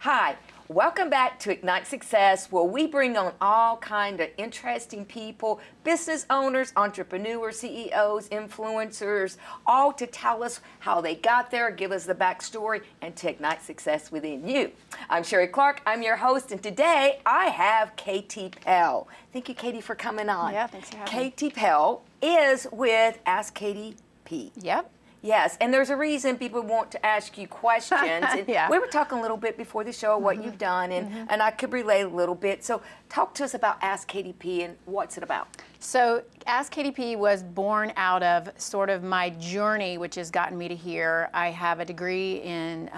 Hi, welcome back to Ignite Success, where we bring on all kind of interesting people, business owners, entrepreneurs, CEOs, influencers, all to tell us how they got there, give us the backstory, and to ignite success within you. I'm Sherrie Clark, I'm your host, and today I have Katie Pell. Thank you, Katie, for coming on. Yeah, thanks for having me. Katie Pell is with Ask Katie P. Yep. Yes, and there's a reason people want to ask you questions. And Yeah. we were talking a little bit before the show what you've done, and I could relate a little bit. So talk to us about Ask KDP and what's it about. So Ask KDP was born out of sort of my journey, which has gotten me to here. I have a degree in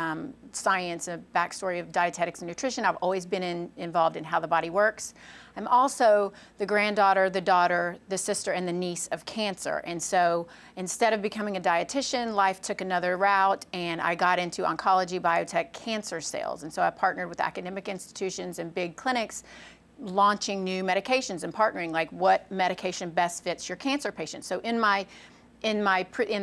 science, a backstory of dietetics and nutrition. I've always been involved in how the body works. I'm also the granddaughter, the daughter, the sister, and the niece of cancer. And so instead of becoming a dietitian, life took another route, and I got into oncology, biotech, cancer sales. And so I partnered with academic institutions and big clinics, launching new medications and partnering, like what medication best fits your cancer patient. So in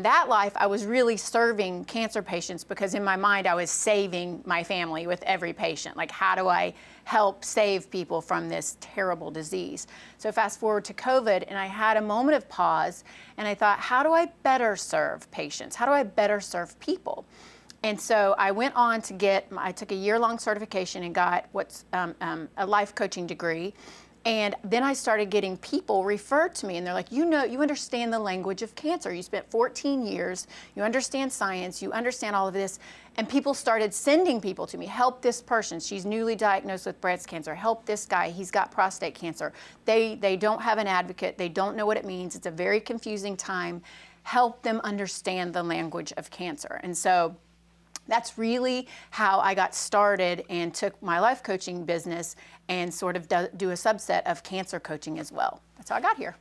that life, I was really serving cancer patients because in my mind, I was saving my family with every patient. Like, how do I help save people from this terrible disease? So fast forward to COVID, and I had a moment of pause, and I thought, how do I better serve patients? How do I better serve people? And so I went on to I took a year-long certification and got what's a life coaching degree. And then I started getting people referred to me, and they're like, you understand the language of cancer. You spent 14 years, you understand science, you understand all of this. And people started sending people to me. Help this person, she's newly diagnosed with breast cancer. Help this guy, he's got prostate cancer. They don't have an advocate, they don't know what it means. It's a very confusing time. Help them understand the language of cancer. And so that's really how I got started and took my life coaching business and sort of do a subset of cancer coaching as well. That's how I got here.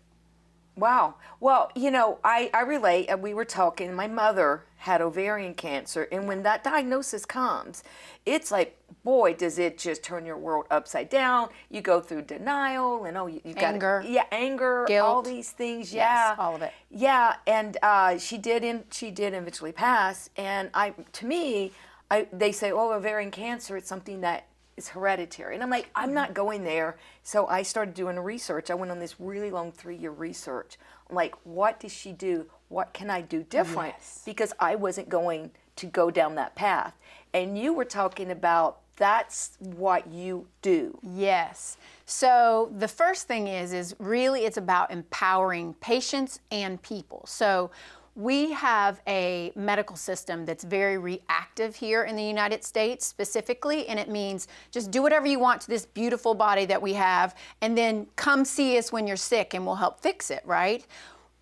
Wow. Well, I relate. We were talking, my mother had ovarian cancer, and when that diagnosis comes, it's like, boy, does it just turn your world upside down. You go through denial and you got anger, anger, guilt, all these things. Yes, all of it. Yeah, and she did eventually pass. And they say, oh, ovarian cancer, it's something that is hereditary. And I'm like, I'm not going there. So I started doing research. I went on this really long 3-year research. I'm like, what does she do? What can I do different? Yes. Because I wasn't going to go down that path. And you were talking about that's what you do. Yes. So the first thing is really it's about empowering patients and people. So we have a medical system that's very reactive here in the United States specifically, and it means just do whatever you want to this beautiful body that we have, and then come see us when you're sick and we'll help fix it, right?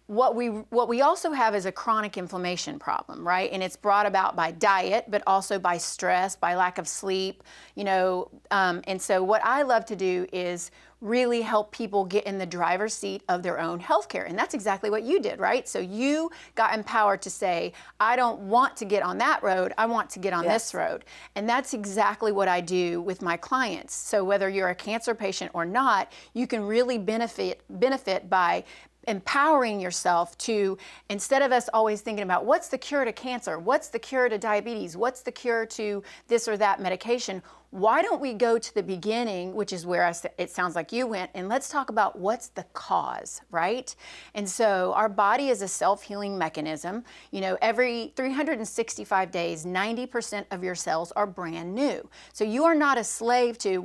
What we also have is a chronic inflammation problem, right? And it's brought about by diet, but also by stress, by lack of sleep, and so what I love to do is really help people get in the driver's seat of their own healthcare. And that's exactly what you did, right? So you got empowered to say, I don't want to get on that road, I want to get on this road. And that's exactly what I do with my clients. So whether you're a cancer patient or not, you can really benefit by empowering yourself to, instead of us always thinking about what's the cure to cancer, what's the cure to diabetes, what's the cure to this or that medication, why don't we go to the beginning, which is where it sounds like you went, and let's talk about what's the cause, right? And so our body is a self-healing mechanism. Every 365 days, 90% of your cells are brand new. So you are not a slave to,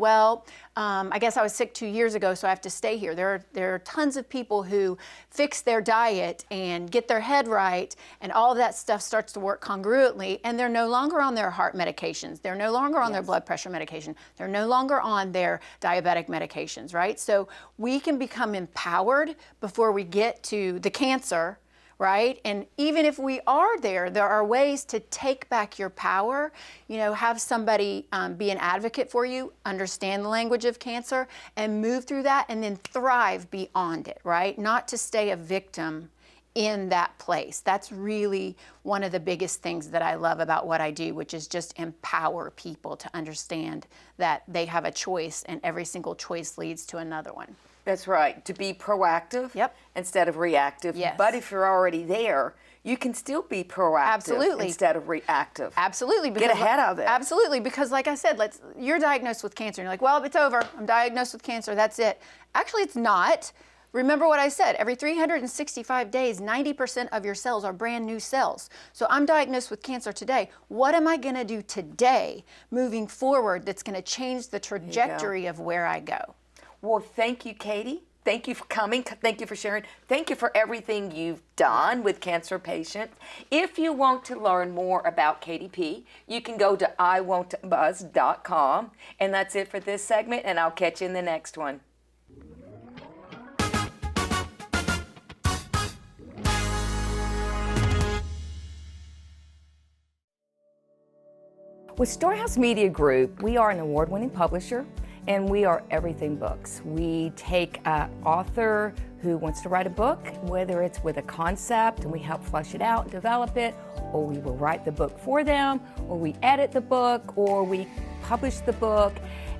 I guess I was sick 2 years ago, so I have to stay here. There are tons of people who fix their diet and get their head right, and all of that stuff starts to work congruently, and they're no longer on their heart medications. They're no longer on their blood pressure medication. They're no longer on their diabetic medications, right? So we can become empowered before we get to the cancer, right? And even if we are there are ways to take back your power, have somebody be an advocate for you, understand the language of cancer, and move through that and then thrive beyond it, right? Not to stay a victim in that place. That's really one of the biggest things that I love about what I do, which is just empower people to understand that they have a choice and every single choice leads to another one. That's right. To be proactive Yep. instead of reactive. Yes. But if you're already there, you can still be proactive Absolutely. instead of reactive. Absolutely. Get ahead of it. Absolutely, because like I said, you're diagnosed with cancer, and you're like, well, it's over. I'm diagnosed with cancer. That's it. Actually, it's not. Remember what I said. Every 365 days, 90% of your cells are brand new cells. So I'm diagnosed with cancer today. What am I going to do today, moving forward, that's going to change the trajectory of where I go? Well, thank you, Katie. Thank you for coming. Thank you for sharing. Thank you for everything you've done with cancer patients. If you want to learn more about Katie P., you can go to iwantbuzz.com. And that's it for this segment, and I'll catch you in the next one. With Storehouse Media Group, we are an award-winning publisher, and we are Everything Books. We take an author who wants to write a book, whether it's with a concept and we help flesh it out, develop it, or we will write the book for them, or we edit the book, or we publish the book,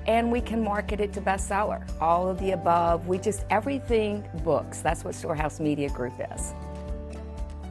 and we can market it to bestseller. All of the above. Everything Books. That's what Storehouse Media Group is.